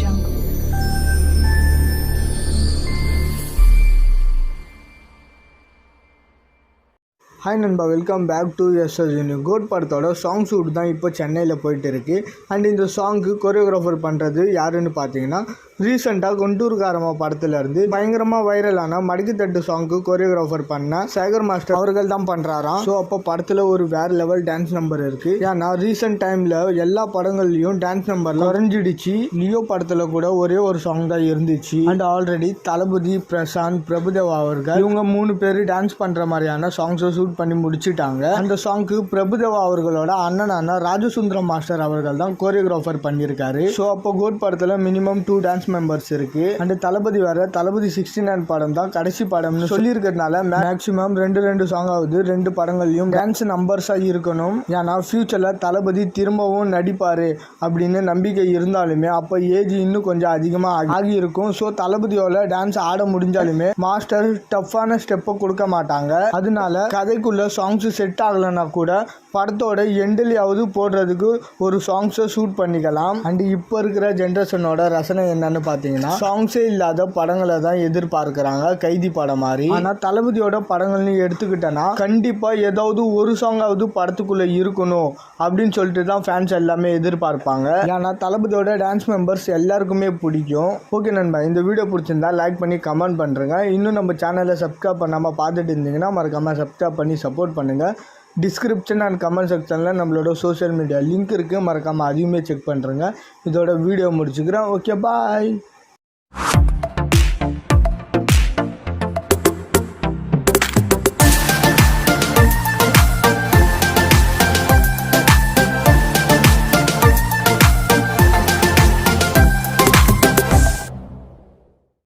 Jungle. Hi நண்பா, welcome back to SS code படத்தோட song shoot தான் இப்போ சென்னையில் போயிட்டு இருக்கு. அண்ட் இந்த சாங்க்கு கொரியோகிராஃபர் பண்ணுறது யாருன்னு பார்த்தீங்கன்னா, ரீசெண்டாக குண்டூர்காரமா படத்துலேருந்து பயங்கரமாக வைரலான மடக்கித்தட்டு சாங்க்கு கொரியோகிராஃபர் பண்ண சேகர் மாஸ்டர் அவர்கள் தான் பண்ணுறாராம். ஸோ அப்போ படத்தில் ஒரு வேறு லெவல் டான்ஸ் நம்பர் இருக்குது. ஏன்னா ரீசெண்ட் டைமில் எல்லா படங்கள்லையும் டான்ஸ் நம்பர் குறைஞ்சிடுச்சு. லியோ படத்தில் கூட ஒரே ஒரு சாங் தான் இருந்துச்சு. அண்ட் ஆல்ரெடி தளபதி, பிரசாந்த், பிரபுதேவா அவர்கள் இவங்க 3 பேர் டான்ஸ் பண்ணுற மாதிரியான சாங்ஸை ஷூட் பண்ணி முடிச்சுட்டாங்க. அந்த சாங்க்கு பிரபுதேவா அவர்களோட அண்ணனான ராஜசுந்தரம் மாஸ்டர் அவர்கள் தான் கொரியோகிராஃபர் பண்ணியிருக்காரு. ஸோ அப்போ கோட் படத்தில் மினிமம் 2 டான்ஸ் மெம்பர்ஸ் இருக்கு. அண்ட் தளபதி வேற தளபதி 69 படம் தான் கடைசி படம்னு சொல்லியிருக்கிறதுனால மேக்ஸிமம் 2 சாங் ஆகுது 2 படங்கள்லையும் டான்ஸ் நம்பர்ஸா இருக்கணும். ஏன்னா ஃபியூச்சர்ல தளபதி திரும்பவும் நடிப்பாரு அப்படின்னு நம்பிக்கை இருந்தாலுமே அப்போ ஏஜ் இன்னும் கொஞ்சம் அதிகமாக ஆகி இருக்கும். ஸோ தளபதியோட டான்ஸ் ஆட முடிஞ்சாலுமே மாஸ்டர் டஃப்பான ஸ்டெப்பை கொடுக்க மாட்டாங்க. அதனால கதைக்குள்ள சாங்ஸ் செட் ஆகலைன்னா கூட படத்தோட எண்டிலையாவது போடுறதுக்கு ஒரு சாங்ஸை ஷூட் பண்ணிக்கலாம். அண்ட் இப்போ இருக்கிற ஜென்ரேஷனோட ரசனை என்னன்னு பார்த்தீங்கன்னா, சாங்ஸே இல்லாத படங்களை தான் எதிர்பார்க்குறாங்க, கைதி படம் மாதிரி. ஆனால் தளபதியோட படங்கள்னு எடுத்துக்கிட்டேன்னா கண்டிப்பாக ஏதாவது ஒரு சாங்காவது படத்துக்குள்ளே இருக்கணும் அப்படின்னு சொல்லிட்டு தான் ஃபேன்ஸ் எல்லாமே எதிர்பார்ப்பாங்க. ஏன்னா தளபதியோட டான்ஸ் மெம்பர்ஸ் எல்லாருக்குமே பிடிக்கும். ஓகே நண்பா, இந்த வீடியோ பிடிச்சிருந்தா லைக் பண்ணி கமெண்ட் பண்ணுறேங்க. இன்னும் நம்ம சேனலை சப்ஸ்கிரைப் பண்ணாமல் பார்த்துட்டு இருந்தீங்கன்னா மறக்காமல் சப்ஸ்கிரைப் பண்ணி சப்போர்ட் பண்ணுங்கள். டிஸ்கிரிப்ஷன் அண்ட் கமெண்ட் செக்ஷனில் நம்மளோட சோஷியல் மீடியா லிங்க் இருக்குது, மறக்காமல் அதையுமே செக் பண்ணுறேங்க. இதோட வீடியோ முடிச்சுக்கிறேன். ஓகே, பாய்.